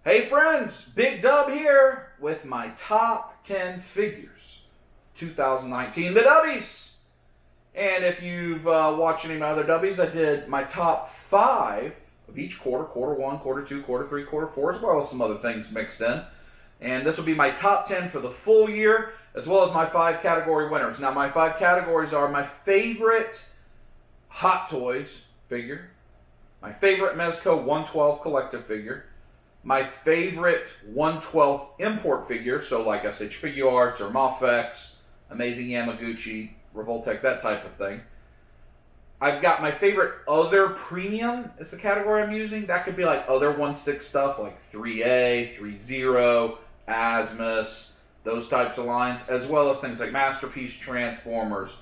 Hey friends, Big Dub here with my top 10 figures 2019, the Dubbies. And if you've watched any of my other Dubbies, I did my top 5 of each quarter, quarter 1, quarter 2, quarter 3, quarter 4, as well as some other things mixed in. And this will be my top 10 for the full year, as well as my 5 category winners. Now my 5 categories are my favorite Hot Toys figure, my favorite Mezco 112 collective figure, my favorite 1/12 import figure, so like SH Figure Arts or Mofex, Amazing Yamaguchi, Revoltech, that type of thing. I've got my favorite other premium is the category I'm using. That could be like other 1/6 stuff like 3A, 3.0, Asmus, those types of lines, as well as things like Masterpiece, Transformers,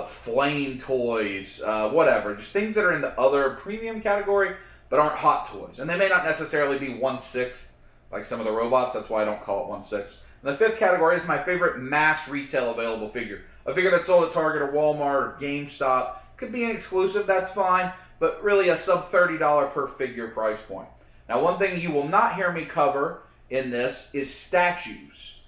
Flame Toys, whatever. Just things that are in the other premium category but aren't hot toys. And they may not necessarily be 1/6 like some of the robots. That's why I don't call it 1/6. And the 5th category is my favorite mass retail available figure. A figure that's sold at Target or Walmart or GameStop. Could be an exclusive, that's fine, but really a sub $30 per figure price point. Now one thing you will not hear me cover in this is statues.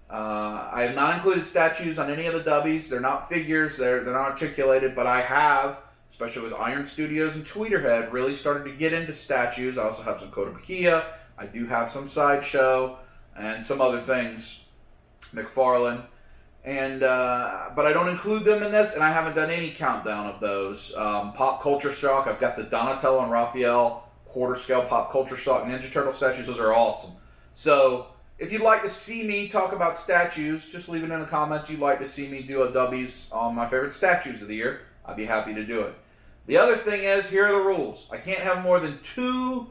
I have not included statues on any of the Dubbies. They're not figures, they're not articulated, but I have, especially with Iron Studios and Tweeterhead, really started to get into statues. I also have some Kotobukiya. I do have some Sideshow and some other things, McFarlane. And but I don't include them in this, and I haven't done any countdown of those. Pop Culture Shock, I've got the Donatello and Raphael quarter scale Pop Culture Shock Ninja Turtle statues. Those are awesome. So if you'd like to see me talk about statues, just leave it in the comments. You'd like to see me do a Dubbies on my favorite statues of the year. I'd be happy to do it. The other thing is, here are the rules. I can't have more than 2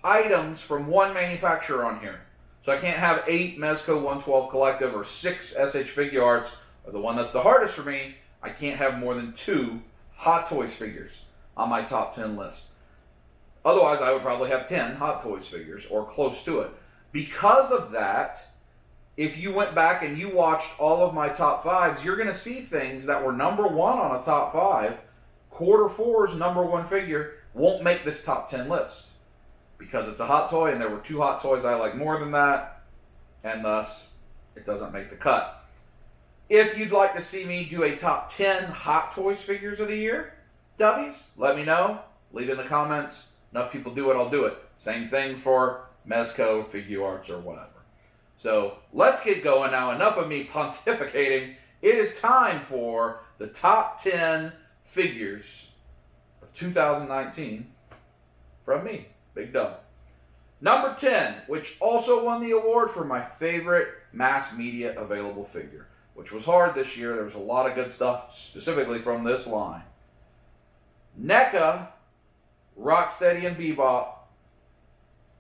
items from one manufacturer on here. So I can't have 8 Mezco 112 Collective or 6 SH Figure Arts, or the one that's the hardest for me, I can't have more than 2 Hot Toys figures on my top 10 list. Otherwise, I would probably have 10 Hot Toys figures, or close to it. Because of that, if you went back and you watched all of my top 5s, you're going to see things that were number 1 on a top 5, quarter 4's number 1 figure, won't make this top 10 list. Because it's a hot toy, and there were 2 hot toys I like more than that, and thus, it doesn't make the cut. If you'd like to see me do a top 10 Hot Toys figures of the year, Dubbies, let me know. Leave it in the comments. Enough people do it, I'll do it. Same thing for Mezco, Figure Arts, or whatever. So, let's get going now. Enough of me pontificating. It is time for the top 10 figures of 2019 from me, Big Dub. Number 10, which also won the award for my favorite mass media available figure, which was hard this year. There was a lot of good stuff specifically from this line. NECA, Rocksteady, and Bebop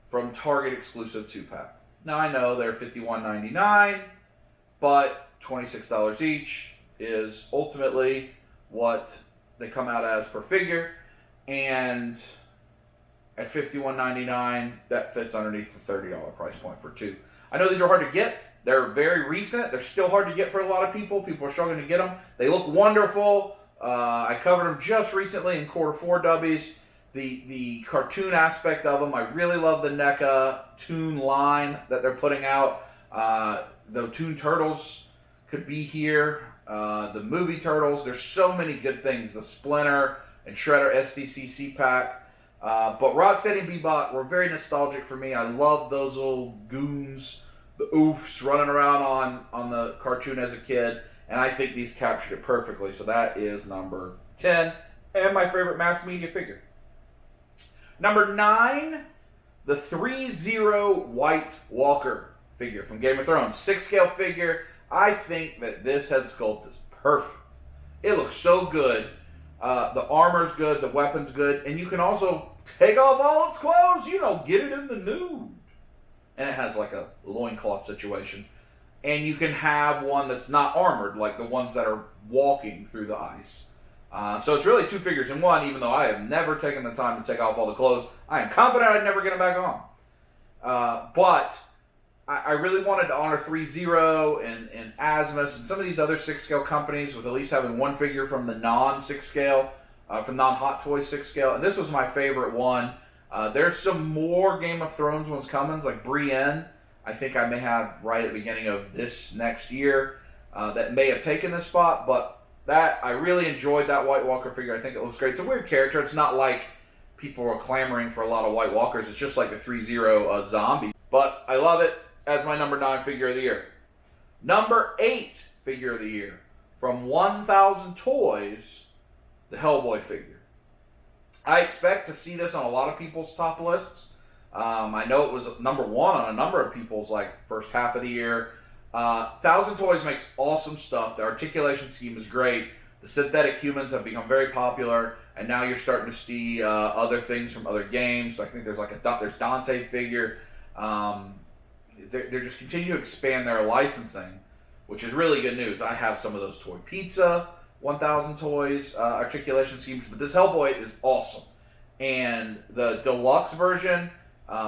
from Target exclusive 2-pack. Now I know they're $51.99, but $26 each is ultimately what they come out as per figure, and at $51.99, that fits underneath the $30 price point for 2. I know these are hard to get. They're very recent. They're still hard to get for a lot of people. People are struggling to get them. They look wonderful. I covered them just recently in quarter 4 Dubbies. The cartoon aspect of them, I really love the NECA Toon line that they're putting out. The Toon Turtles could be here. The movie Turtles. There's so many good things. The Splinter and Shredder SDCC pack. But Rocksteady and Bebop were very nostalgic for me. I love those little goons, the oofs, running around on the cartoon as a kid. And I think these captured it perfectly. So that is number 10. And my favorite mass media figure. Number 9, the 3-0 White Walker figure from Game of Thrones. 6-scale figure. I think that this head sculpt is perfect. It looks so good. The armor's good, the weapon's good, and you can also take off all its clothes, get it in the nude. And it has like a loincloth situation. And you can have one that's not armored, like the ones that are walking through the ice. So it's really 2 figures in one, even though I have never taken the time to take off all the clothes. I am confident I'd never get them back on. But I really wanted to honor 3-0 and Asmus and some of these other 6-scale companies with at least having 1 figure from the non-6-scale, from non-Hot Toys 6-scale. And this was my favorite one. There's some more Game of Thrones ones coming, like Brienne. I think I may have right at the beginning of this next year that may have taken this spot, but I really enjoyed that White Walker figure. I think it looks great. It's a weird character. It's not like people are clamoring for a lot of White Walkers. It's just like the 3-0 zombie. But I love it as my number 9 figure of the year. Number 8 figure of the year. From 1,000 Toys, the Hellboy figure. I expect to see this on a lot of people's top lists. I know it was number 1 on a number of people's first half of the year. 1,000 Toys makes awesome stuff. The articulation scheme is great. The synthetic humans have become very popular, and now you're starting to see other things from other games. I think there's there's Dante figure. They're just continuing to expand their licensing, which is really good news. I have some of those Toy Pizza 1,000 Toys articulation schemes, but this Hellboy is awesome. And the deluxe version,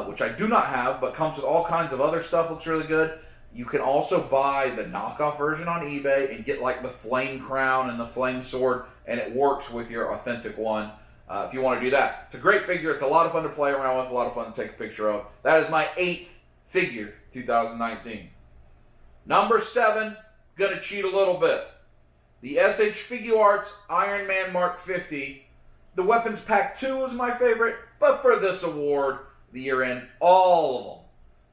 which I do not have, but comes with all kinds of other stuff, looks really good. You can also buy the knockoff version on eBay and get the flame crown and the flame sword, and it works with your authentic one if you want to do that. It's a great figure. It's a lot of fun to play around with, a lot of fun to take a picture of. That is my 8th figure, 2019. Number 7, gonna cheat a little bit. The SH Figuarts Iron Man Mark 50. The Weapons Pack 2 was my favorite, but for this award, the year end, all of them.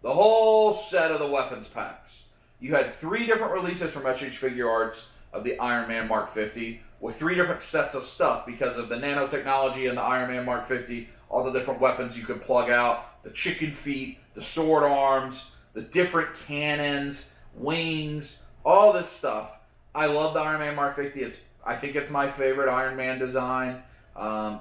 The whole set of the weapons packs. You had 3 different releases from SH Figuarts of the Iron Man Mark 50 with 3 different sets of stuff because of the nanotechnology in the Iron Man Mark 50, all the different weapons you could plug out, the chicken feet, the sword arms, the different cannons, wings, all this stuff. I love the Iron Man Mark 50. I think it's my favorite Iron Man design.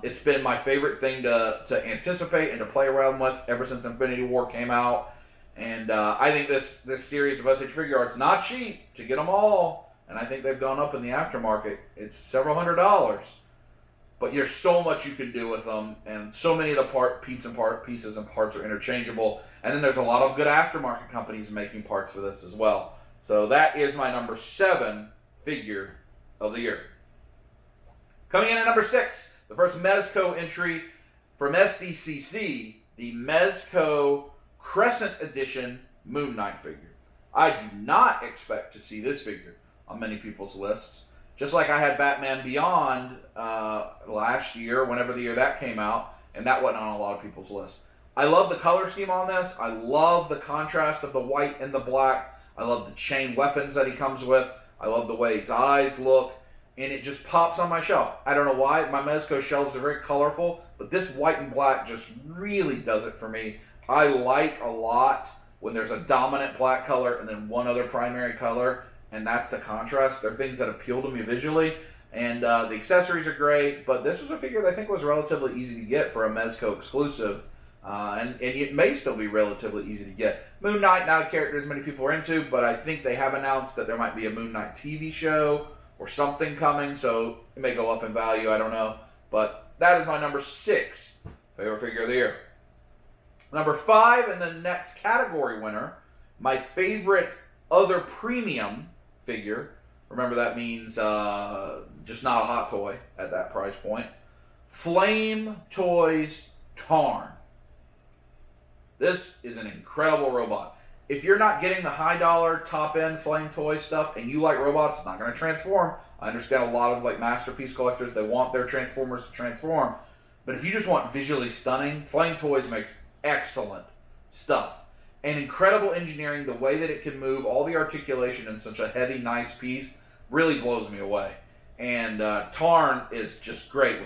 It's been my favorite thing to anticipate and to play around with ever since Infinity War came out. And I think this series of SH Figuarts not cheap to get them all, and I think they've gone up in the aftermarket. It's several $100s, but there's so much you can do with them, and so many of the pieces and parts are interchangeable. And then there's a lot of good aftermarket companies making parts for this as well. So that is my number 7 figure of the year. Coming in at number 6, the first Mezco entry from SDCC, the Mezco Crescent Edition Moon Knight figure. I do not expect to see this figure on many people's lists. Just like I had Batman Beyond last year, whenever the year that came out, and that wasn't on a lot of people's lists. I love the color scheme on this. I love the contrast of the white and the black. I love the chain weapons that he comes with. I love the way his eyes look, and it just pops on my shelf. I don't know why. My Mezco shelves are very colorful, but this white and black just really does it for me. I like a lot when there's a dominant black color and then one other primary color, and that's the contrast. They're things that appeal to me visually, and the accessories are great, but this was a figure that I think was relatively easy to get for a Mezco exclusive, and it may still be relatively easy to get. Moon Knight, not a character as many people are into, but I think they have announced that there might be a Moon Knight TV show or something coming, so it may go up in value, I don't know. But that is my number 6 favorite figure of the year. Number 5, and the next category winner, my favorite other premium figure. Remember, that means just not a hot toy at that price point. Flame Toys Tarn. This is an incredible robot. If you're not getting the high dollar, top end Flame Toy stuff and you like robots, it's not going to transform. I understand a lot of masterpiece collectors, they want their Transformers to transform. But if you just want visually stunning, Flame Toys makes excellent stuff. And incredible engineering, the way that it can move, all the articulation in such a heavy, nice piece, really blows me away. And Tarn is just great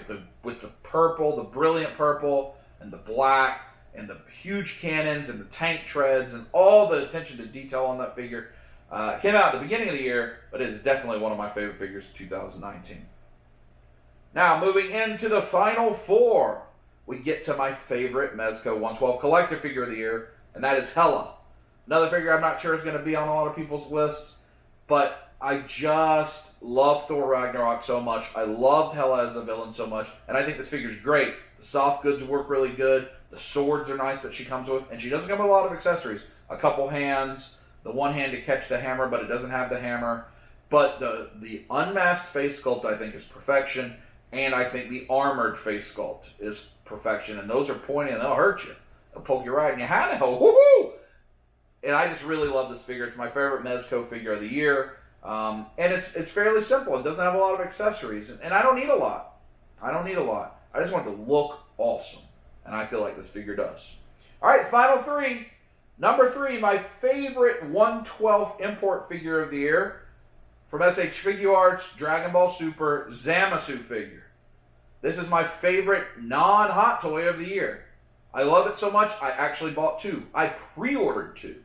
with the purple, the brilliant purple, and the black, and the huge cannons, and the tank treads, and all the attention to detail on that figure. Came out at the beginning of the year, but it is definitely one of my favorite figures of 2019. Now, moving into the final 4, we get to my favorite Mezco 112 collector figure of the year, and that is Hela. Another figure I'm not sure is going to be on a lot of people's lists, but I just love Thor Ragnarok so much. I loved Hela as a villain so much, and I think this figure's great. The soft goods work really good. The swords are nice that she comes with, and she doesn't come with a lot of accessories. A couple hands, the one hand to catch the hammer, but it doesn't have the hammer. But the unmasked face sculpt, I think, is perfection. And I think the armored face sculpt is perfection, and those are pointy and they'll hurt you. They'll poke you right in your hand. Woohoo! And I just really love this figure. It's my favorite Mezco figure of the year. And it's fairly simple. It doesn't have a lot of accessories. And I don't need a lot. I just want it to look awesome. And I feel like this figure does. All right, final three. Number 3, my favorite 1/12 import figure of the year. From SH Figuarts, Dragon Ball Super, Zamasu figure. This is my favorite non-hot toy of the year. I love it so much, I actually bought 2. I pre-ordered 2.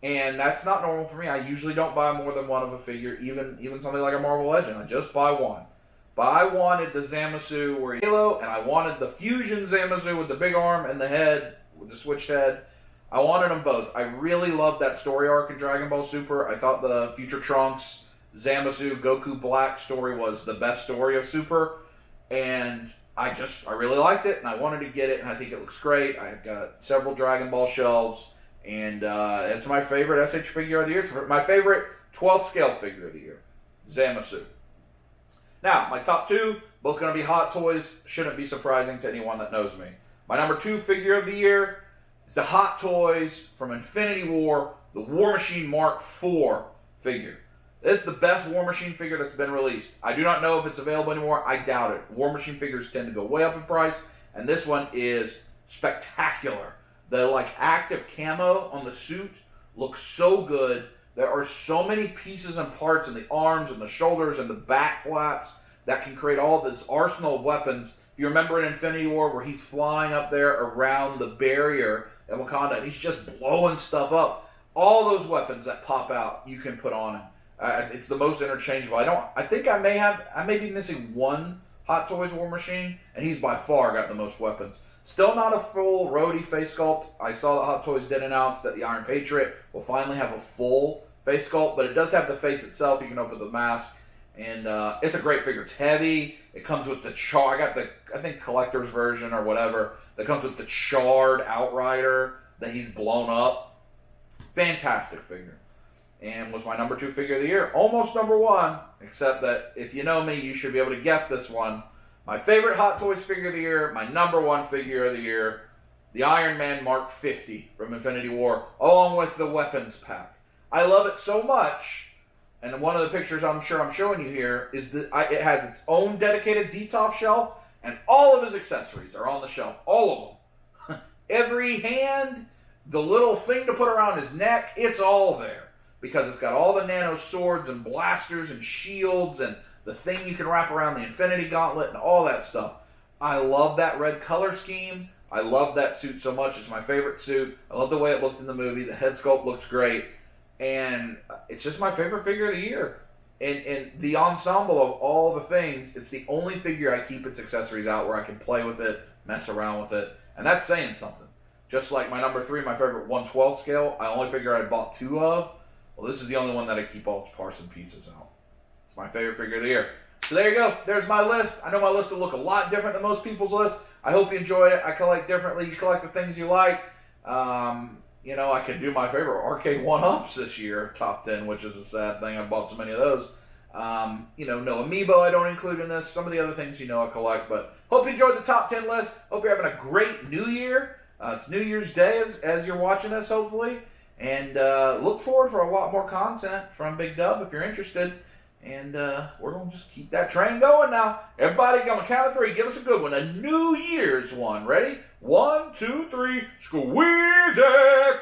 And that's not normal for me. I usually don't buy more than one of a figure, even something like a Marvel Legend. I just buy one. But I wanted the Zamasu where Halo, and I wanted the Fusion Zamasu with the big arm and the head, with the switched head. I wanted them both. I really loved that story arc in Dragon Ball Super. I thought the Future Trunks, Zamasu, Goku Black story was the best story of Super. And I really liked it, and I wanted to get it, and I think it looks great. I've got several Dragon Ball shelves, and it's my favorite SH figure of the year. It's my favorite 12th scale figure of the year, Zamasu. Now, my top 2, both going to be hot toys. Shouldn't be surprising to anyone that knows me. My number 2 figure of the year is the Hot Toys from Infinity War, the War Machine Mark IV figure. This is the best War Machine figure that's been released. I do not know if it's available anymore. I doubt it. War Machine figures tend to go way up in price, and this one is spectacular. The active camo on the suit looks so good. There are so many pieces and parts in the arms and the shoulders and the back flaps that can create all this arsenal of weapons. If you remember in Infinity War where he's flying up there around the barrier at Wakanda and he's just blowing stuff up, all those weapons that pop out you can put on him. It's the most interchangeable. I think I may be missing one Hot Toys War Machine, and he's by far got the most weapons. Still not a full Rhodey face sculpt. I saw that Hot Toys did announce that the Iron Patriot will finally have a full face sculpt, but it does have the face itself. You can open the mask, and it's a great figure. It's heavy. It comes with the I got the, I think, collector's version or whatever, that comes with the charred Outrider that he's blown up. Fantastic figure. And was my number 2 figure of the year. Almost number 1, except that if you know me, you should be able to guess this one. My favorite Hot Toys figure of the year, my number 1 figure of the year, the Iron Man Mark 50 from Infinity War, along with the weapons pack. I love it so much, and one of the pictures I'm sure I'm showing you here is that it has its own dedicated DTOF shelf, and all of his accessories are on the shelf. All of them. Every hand, the little thing to put around his neck, it's all there. Because it's got all the nano swords and blasters and shields and the thing you can wrap around the Infinity Gauntlet and all that stuff. I love that red color scheme. I love that suit so much. It's my favorite suit. I love the way it looked in the movie. The head sculpt looks great. And it's just my favorite figure of the year. And the ensemble of all the things, it's the only figure I keep its accessories out where I can play with it, mess around with it. And that's saying something. Just like my number 3, my favorite 1/12 scale, I only figure I bought 2 of. Well, this is the only one that I keep all its parts and pieces out. It's my favorite figure of the year. So there you go. There's my list. I know my list will look a lot different than most people's list. I hope you enjoyed it. I collect differently. You collect the things you like. I can do my favorite arcade 1-ups this year, top 10, which is a sad thing. I bought so many of those. No amiibo I don't include in this. Some of the other things I collect. But hope you enjoyed the top 10 list. Hope you're having a great New Year. It's New Year's Day as you're watching this, hopefully. And look forward for a lot more content from Big Dub if you're interested. And we're going to just keep that train going now. Everybody, on the count of 3, give us a good one. A New Year's one. Ready? 1, 2, 3. Squeeze it!